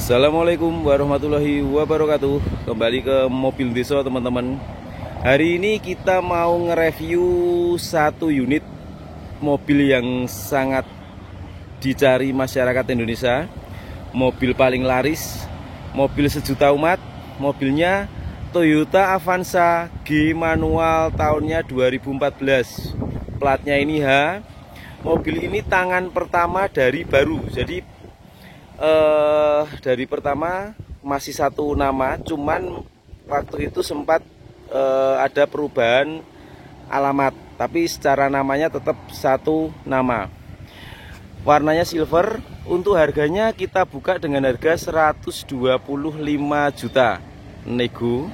Assalamualaikum warahmatullahi wabarakatuh. Kembali ke mobil desa teman-teman. Hari ini kita mau nge-review satu unit mobil yang sangat dicari masyarakat Indonesia. Mobil paling laris, mobil sejuta umat. Mobilnya Toyota Avanza G manual, tahunnya 2014. Platnya ini H. Mobil ini tangan pertama dari baru. Jadi dari pertama masih satu nama, cuman waktu itu sempat ada perubahan alamat, tapi secara namanya tetap satu nama. Warnanya silver. Untuk harganya kita buka dengan harga 125 juta nego.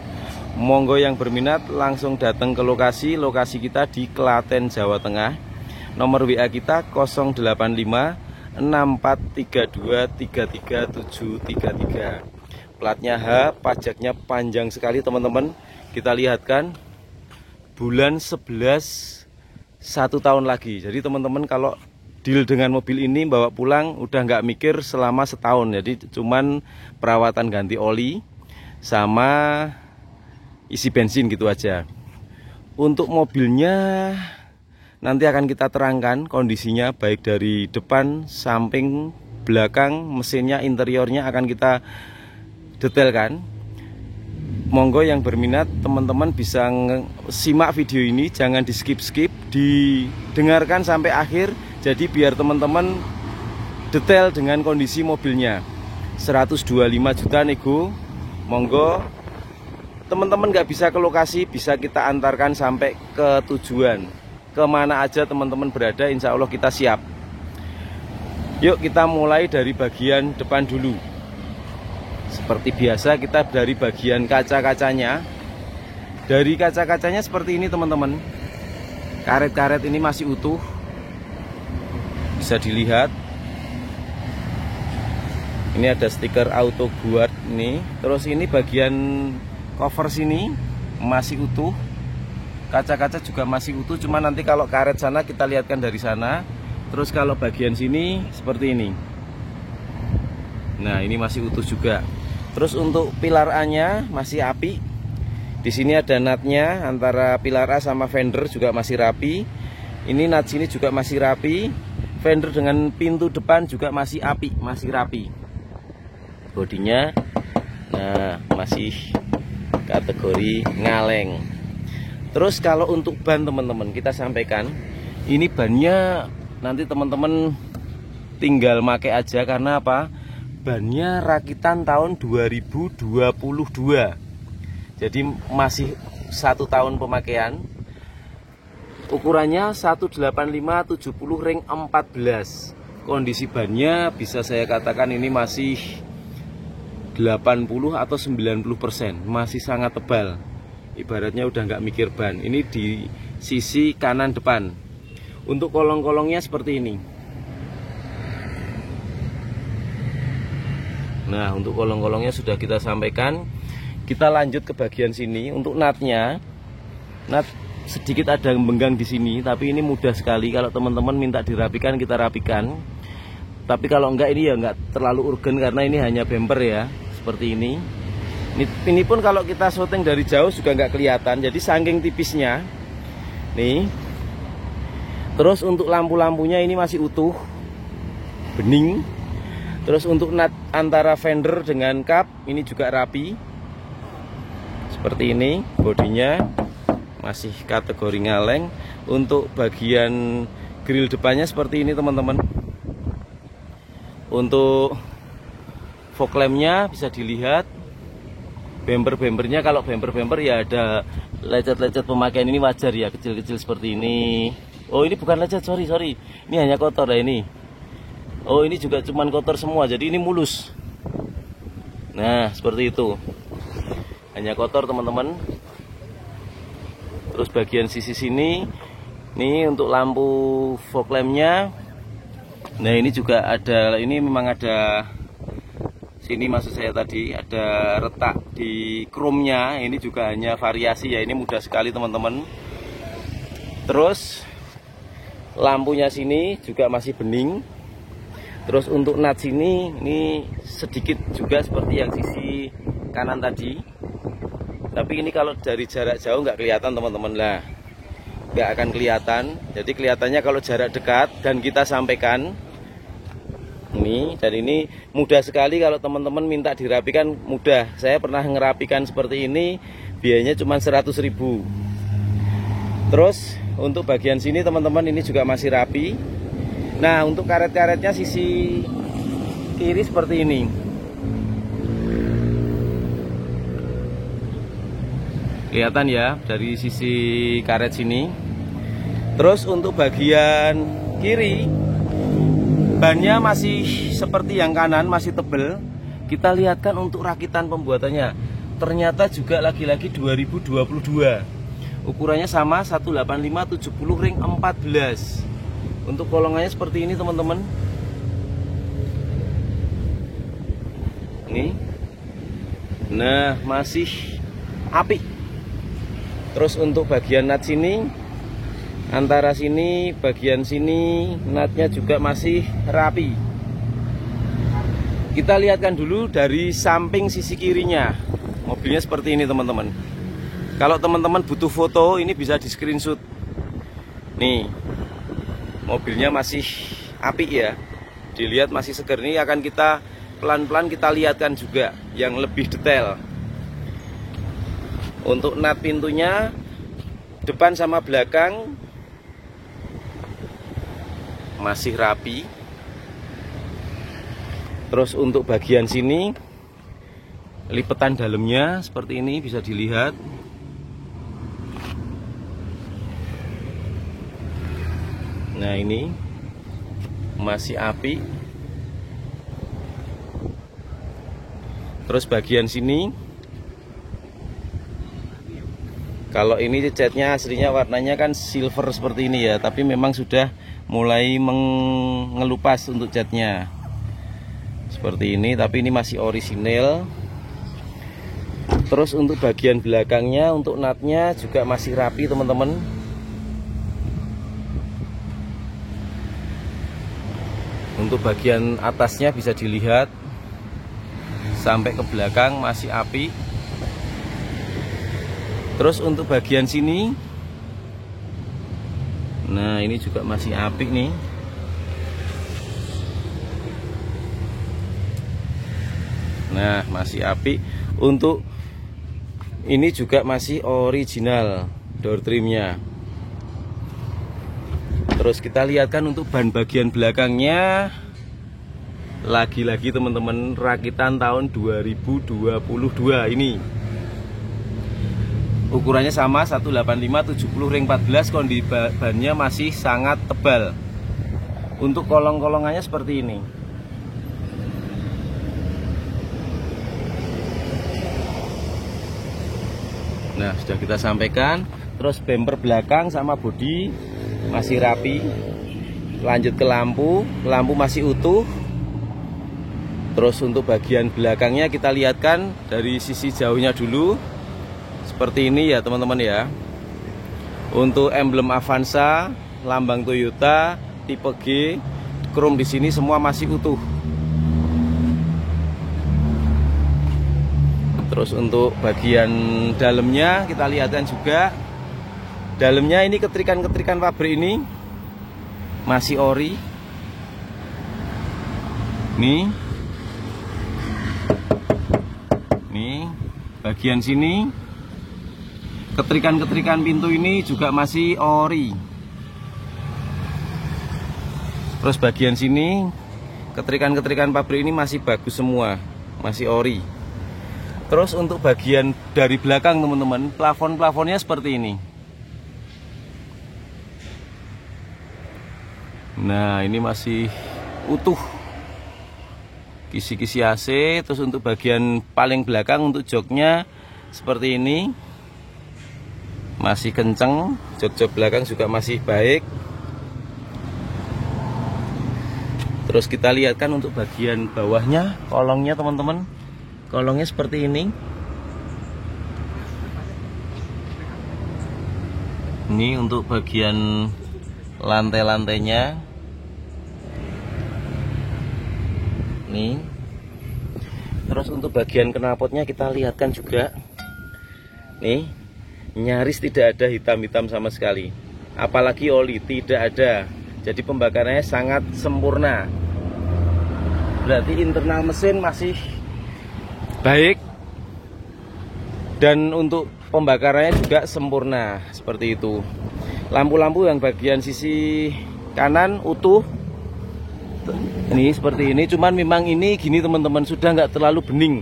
Monggo yang berminat langsung datang ke lokasi kita di Klaten, Jawa Tengah. Nomor WA kita 085 643233733. Platnya H, pajaknya panjang sekali teman-teman. Kita lihatkan bulan 11 1 tahun lagi. Jadi teman-teman kalau deal dengan mobil ini bawa pulang udah nggak mikir selama setahun. Jadi cuman perawatan ganti oli sama isi bensin gitu aja. Untuk mobilnya nanti akan kita terangkan kondisinya, baik dari depan, samping, belakang, mesinnya, interiornya akan kita detailkan. Monggo yang berminat teman-teman bisa simak video ini, jangan di skip-skip, didengarkan sampai akhir. Jadi biar teman-teman detail dengan kondisi mobilnya. 125 juta nego. Monggo teman-teman nggak bisa ke lokasi, bisa kita antarkan sampai ke tujuan. Kemana aja teman-teman berada, insya Allah kita siap. Yuk kita mulai dari bagian depan dulu. Seperti biasa kita dari bagian kaca-kacanya. Dari kaca-kacanya seperti ini teman-teman. Karet-karet ini masih utuh, bisa dilihat. Ini ada stiker auto guard nih. Terus ini bagian cover sini masih utuh. Kaca-kaca juga masih utuh, cuma nanti kalau karet sana kita lihatkan dari sana. Terus kalau bagian sini seperti ini. Nah, ini masih utuh juga. Terus untuk pilar A-nya masih api. Di sini ada natnya, antara pilar A sama fender juga masih rapi. Ini nat sini juga masih rapi. Fender dengan pintu depan juga masih api, masih rapi. Bodinya nah masih kategori ngaleng. Terus kalau untuk ban teman-teman kita sampaikan, ini bannya nanti teman-teman tinggal pakai aja. Karena apa? Bannya rakitan tahun 2022. Jadi masih 1 tahun pemakaian. Ukurannya 185/70 ring 14. Kondisi bannya bisa saya katakan ini masih 80 atau 90%, masih sangat tebal. Ibaratnya udah nggak mikir ban. Ini di sisi kanan depan. Untuk kolong-kolongnya seperti ini. Nah, untuk kolong-kolongnya sudah kita sampaikan. Kita lanjut ke bagian sini. Untuk natnya, nat sedikit ada benggang di sini, tapi ini mudah sekali. Kalau teman-teman minta dirapikan, kita rapikan. Tapi kalau enggak, ini ya enggak terlalu urgen karena ini hanya bumper ya, seperti ini. Ini pun kalau kita syuting dari jauh juga nggak kelihatan, jadi saking tipisnya nih. Terus untuk lampu-lampunya ini masih utuh, bening. Terus untuk nut antara fender dengan kap ini juga rapi, seperti ini. Bodinya masih kategori ngaleng. Untuk bagian grill depannya seperti ini teman-teman. Untuk fog lampnya bisa dilihat. Bumper-bumpernya, kalau bumper-bumper ya ada lecet-lecet pemakaian, ini wajar ya, kecil-kecil seperti ini. Oh, ini bukan lecet, sorry. Ini hanya kotor ya ini. Oh, ini juga cuman kotor semua, jadi ini mulus. Nah, seperti itu. Hanya kotor teman-teman. Terus bagian sisi sini, ini untuk lampu fog lampnya. Nah, ini juga ada, ini memang ada. Ini maksud saya tadi ada retak di chrome-nya. Ini juga hanya variasi ya, ini mudah sekali teman-teman. Terus lampunya sini juga masih bening. Terus untuk nut sini ini sedikit juga seperti yang sisi kanan tadi. Tapi ini kalau dari jarak jauh nggak kelihatan teman-teman lah, nggak akan kelihatan. Jadi kelihatannya kalau jarak dekat dan kita sampaikan ini, dan ini mudah sekali kalau teman-teman minta dirapikan, mudah. Saya pernah ngerapikan seperti ini, biayanya cuma 100.000. Terus untuk bagian sini teman-teman ini juga masih rapi. Nah, untuk karet-karetnya sisi kiri seperti ini. Kelihatan ya dari sisi karet sini. Terus untuk bagian kiri, bannya masih seperti yang kanan, masih tebel. Kita lihatkan untuk rakitan pembuatannya. Ternyata juga lagi-lagi 2022. Ukurannya sama 185/70 ring 14. Untuk kolongannya seperti ini teman-teman. Nih. Nah, masih apik. Terus untuk bagian nut sini, antara sini, bagian sini, nutnya juga masih rapi. Kita lihatkan dulu dari samping sisi kirinya. Mobilnya seperti ini teman-teman. Kalau teman-teman butuh foto, ini bisa di screenshot. Nih, mobilnya masih apik ya. Dilihat masih seger. Ini akan kita pelan-pelan kita lihatkan juga yang lebih detail. Untuk nut pintunya, depan sama belakang masih rapi. Terus untuk bagian sini, lipetan dalamnya seperti ini bisa dilihat. Nah, ini masih apik. Terus bagian sini, kalau ini catnya aslinya warnanya kan silver seperti ini ya, tapi memang sudah mulai mengelupas untuk catnya seperti ini, tapi ini masih orisinil. Terus untuk bagian belakangnya, untuk nutnya juga masih rapi teman-teman. Untuk bagian atasnya bisa dilihat sampai ke belakang masih apik. Terus untuk bagian sini, nah ini juga masih apik nih. Nah, masih apik. Untuk ini juga masih original door trimnya. Terus kita lihatkan untuk ban bagian belakangnya. Lagi-lagi teman-teman, rakitan tahun 2022 ini. Ukurannya sama 185/70 ring 14, kondisi bannya masih sangat tebal. Untuk kolong-kolongannya seperti ini. Nah, sudah kita sampaikan. Terus bumper belakang sama bodi masih rapi. Lanjut ke lampu, lampu masih utuh. Terus untuk bagian belakangnya kita lihatkan dari sisi jauhnya dulu. Seperti ini ya teman-teman ya. Untuk emblem Avanza, lambang Toyota, tipe G, krom di sini semua masih utuh. Terus untuk bagian dalamnya kita lihatkan juga. Dalamnya ini ketrikan-ketrikan pabrik ini masih ori. Nih. Nih, bagian sini ketrikan-ketrikan pintu ini juga masih ori. Terus bagian sini ketrikan-ketrikan pabrik ini masih bagus semua, masih ori. Terus untuk bagian dari belakang teman-teman, plafon-plafonnya seperti ini. Nah, ini masih utuh. Kisi-kisi AC. Terus untuk bagian paling belakang untuk joknya seperti ini, masih kenceng. Jok-jok belakang juga masih baik. Terus kita lihatkan untuk bagian bawahnya, kolongnya teman-teman. Kolongnya seperti ini. Ini untuk bagian lantai-lantainya. nih. Terus untuk bagian knalpotnya kita lihatkan juga nih, nyaris tidak ada hitam-hitam sama sekali, apalagi oli tidak ada. Jadi pembakarannya sangat sempurna, berarti internal mesin masih baik, dan untuk pembakarannya juga sempurna seperti itu. Lampu-lampu yang bagian sisi kanan utuh ini seperti ini, cuman memang ini gini teman-teman, sudah nggak terlalu bening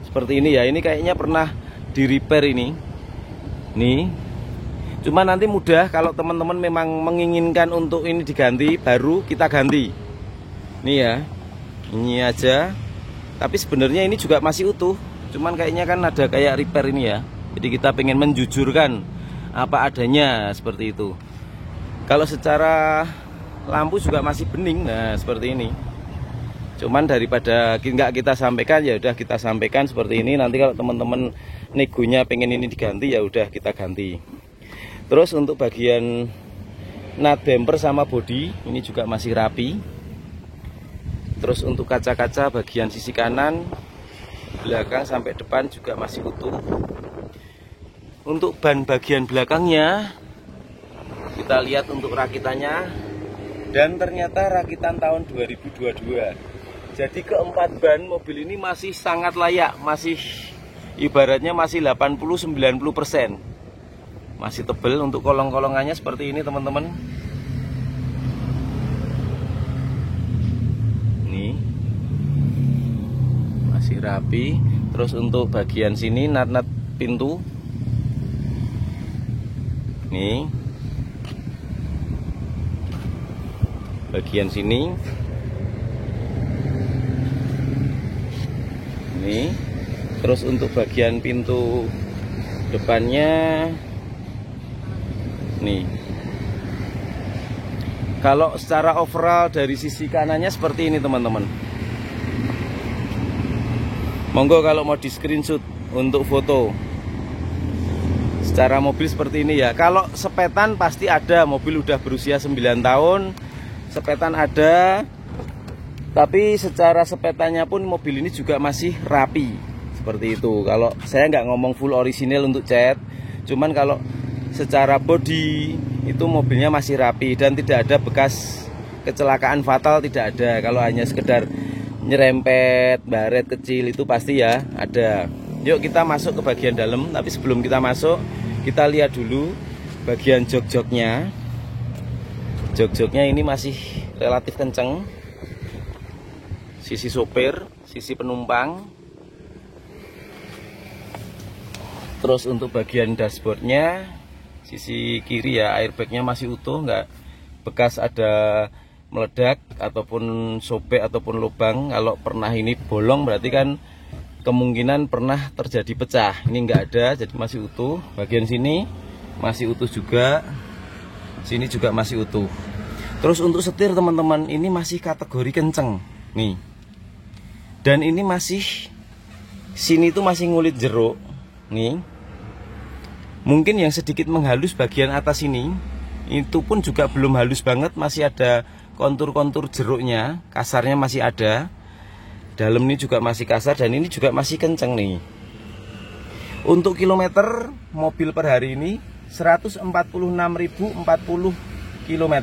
seperti ini ya. Ini kayaknya pernah di repair ini nih, cuman nanti mudah kalau teman-teman memang menginginkan untuk ini diganti, baru kita ganti nih ya. Ini aja, tapi sebenarnya ini juga masih utuh, cuman kayaknya kan ada kayak repair ini ya. Jadi kita pengen menjujurkan apa adanya seperti itu. Kalau secara lampu juga masih bening, nah seperti ini. Cuman daripada nggak kita sampaikan, ya udah kita sampaikan seperti ini. Nanti kalau teman-teman negonya pengen ini diganti, ya udah kita ganti. Terus untuk bagian nut bumper sama bodi ini juga masih rapi. Terus untuk kaca-kaca bagian sisi kanan, belakang sampai depan juga masih utuh. Untuk ban bagian belakangnya kita lihat untuk rakitannya, dan ternyata rakitan tahun 2022. Jadi keempat ban mobil ini masih sangat layak, masih ibaratnya masih 80-90%. Masih tebel. Untuk kolong-kolongannya seperti ini teman-teman. Nih, masih rapi. Terus untuk bagian sini nut-nut pintu nih, bagian sini nih. Terus untuk bagian pintu depannya nih. Kalau secara overall dari sisi kanannya seperti ini teman-teman. Monggo kalau mau di screenshot untuk foto. Secara mobil seperti ini ya. Kalau sepetan pasti ada, mobil udah berusia 9 tahun, sepetan ada. Tapi secara sepetannya pun mobil ini juga masih rapi seperti itu. Kalau saya nggak ngomong full orisinil untuk cat, cuman kalau secara body itu mobilnya masih rapi dan tidak ada bekas kecelakaan fatal, tidak ada. Kalau hanya sekedar nyerempet baret kecil itu pasti ya ada. Yuk kita masuk ke bagian dalam, tapi sebelum kita masuk kita lihat dulu bagian jok-joknya. Jok-joknya ini masih relatif kenceng, sisi sopir, sisi penumpang. Terus untuk bagian dashboardnya sisi kiri ya, airbagnya masih utuh, nggak bekas ada meledak ataupun sobek ataupun lubang. Kalau pernah ini bolong berarti kan kemungkinan pernah terjadi pecah. Ini nggak ada, jadi masih utuh. Bagian sini masih utuh juga, sini juga masih utuh. Terus untuk setir teman-teman, ini masih kategori kenceng nih. Dan ini masih, sini tuh masih ngulit jeruk nih. Mungkin yang sedikit menghalus bagian atas ini, itu pun juga belum halus banget, masih ada kontur-kontur jeruknya, kasarnya masih ada. Dalam ini juga masih kasar dan ini juga masih kenceng nih. Untuk kilometer mobil per hari ini 146.040 km.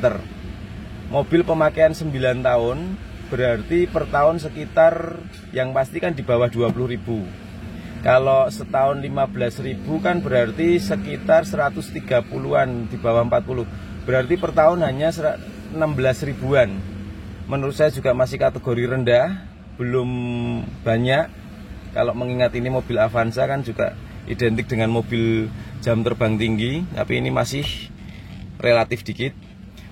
Mobil pemakaian 9 tahun, berarti per tahun sekitar yang pasti kan di bawah 20.000. Kalau setahun 15.000 kan berarti sekitar 130-an, di bawah 40. Berarti per tahun hanya 16 ribuan. Menurut saya juga masih kategori rendah, belum banyak. Kalau mengingat ini mobil Avanza kan juga identik dengan mobil jam terbang tinggi, tapi ini masih relatif dikit.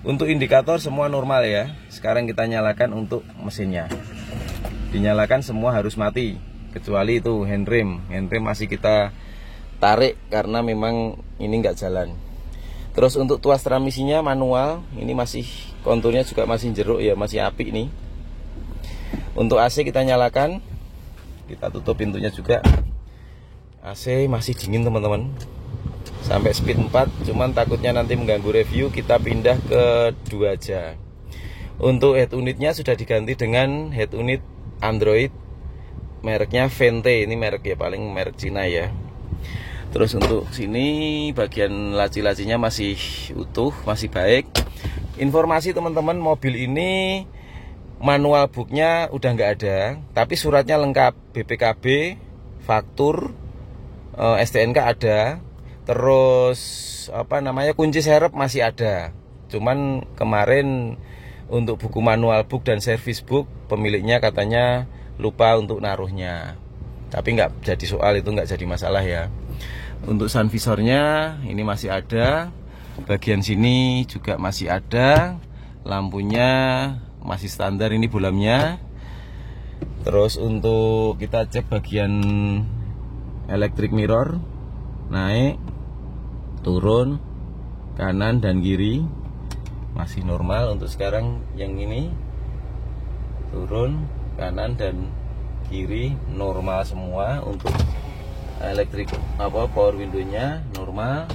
Untuk indikator semua normal ya. Sekarang kita nyalakan untuk mesinnya. Dinyalakan semua harus mati, kecuali itu handrem. Handrem masih kita tarik karena memang ini nggak jalan. Terus untuk tuas transmisinya manual, ini masih konturnya juga masih jeruk ya, masih apik nih. Untuk AC kita nyalakan, kita tutup pintunya juga. AC masih dingin teman-teman, sampai speed 4, cuman takutnya nanti mengganggu review, kita pindah ke 2 aja. Untuk head unitnya sudah diganti dengan head unit Android, mereknya Vente, ini merek ya, paling merek Cina ya. Terus untuk sini bagian laci-lacinya masih utuh, masih baik. Informasi teman-teman, mobil ini manual booknya udah nggak ada, tapi suratnya lengkap, BPKB, faktur, STNK ada. Terus kunci serep masih ada. Cuman kemarin untuk buku manual book dan service book pemiliknya katanya lupa untuk naruhnya. Tapi nggak jadi soal, itu nggak jadi masalah ya. Untuk sun visornya ini masih ada, bagian sini juga masih ada, lampunya masih standar, ini bolamnya. Terus untuk kita cek bagian electric mirror, naik, turun, kanan dan kiri masih normal. Untuk sekarang yang ini turun, kanan dan kiri normal semua. Untuk elektrik power windownya normal.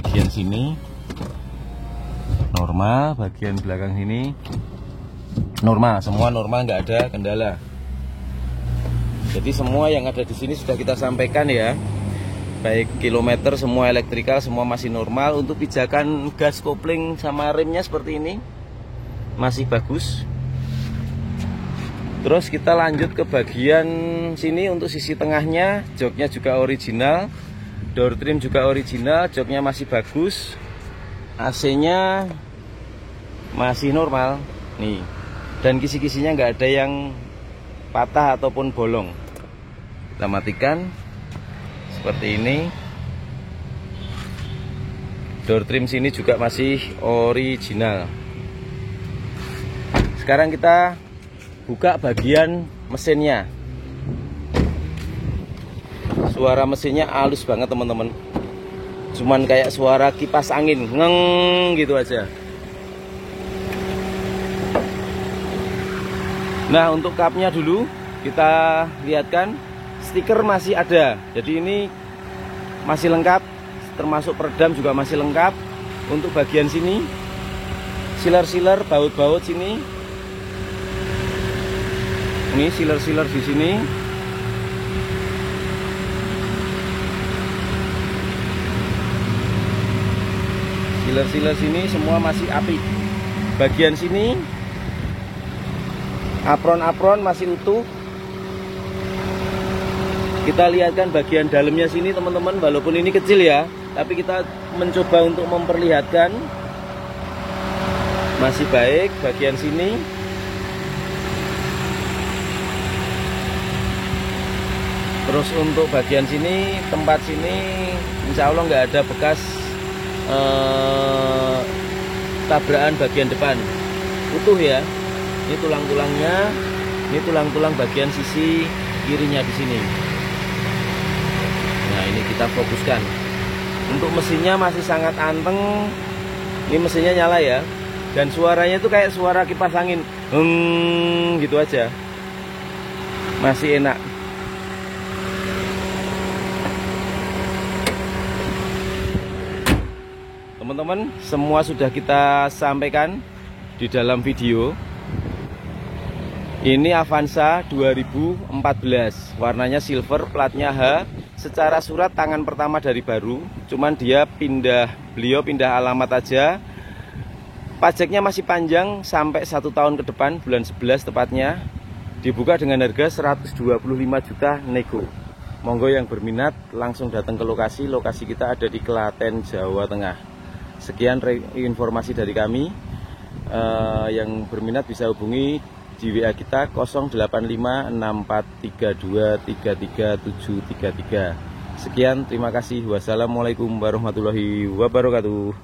Bagian sini normal, bagian belakang sini normal, semua normal, nggak ada kendala. Jadi semua yang ada di sini sudah kita sampaikan ya, baik kilometer, semua elektrikal, semua masih normal. Untuk pijakan gas kopling sama remnya seperti ini masih bagus. Terus kita lanjut ke bagian sini. Untuk sisi tengahnya, joknya juga original, door trim juga original, joknya masih bagus, AC-nya masih normal nih, dan kisi-kisinya nggak ada yang patah ataupun bolong. Kita matikan seperti ini. Door trim sini juga masih original. Sekarang kita buka bagian mesinnya. Suara mesinnya halus banget teman-teman, cuman kayak suara kipas angin, ngeng gitu aja. Nah, untuk kapnya dulu kita lihatkan, stiker masih ada, jadi ini masih lengkap, termasuk peredam juga masih lengkap. Untuk bagian sini, sealer-sealer, baut-baut sini, ini sealer-sealer di sini. Sealer-sealer sini semua masih apik. Bagian sini apron-apron masih utuh. Kita lihatkan bagian dalamnya sini teman-teman, walaupun ini kecil ya, tapi kita mencoba untuk memperlihatkan masih baik. Bagian sini terus untuk bagian sini, tempat sini insya Allah nggak ada bekas tabrakan bagian depan, utuh ya. Ini tulang-tulangnya, ini tulang-tulang bagian sisi kirinya di sini. Nah, ini kita fokuskan. Untuk mesinnya masih sangat anteng. Ini mesinnya nyala ya, dan suaranya itu kayak suara kipas angin, gitu aja, masih enak. Teman-teman, semua sudah kita sampaikan di dalam video. Ini Avanza 2014, warnanya silver, platnya H. Secara surat tangan pertama dari baru, cuman dia beliau pindah alamat aja. Pajaknya masih panjang sampai 1 tahun ke depan, bulan 11 tepatnya. Dibuka dengan harga 125 juta nego. Monggo yang berminat langsung datang ke lokasi. Lokasi kita ada di Klaten, Jawa Tengah. Sekian informasi dari kami. Yang berminat bisa hubungi di WA kita 085643233733. Sekian, terima kasih. Wassalamualaikum warahmatullahi wabarakatuh.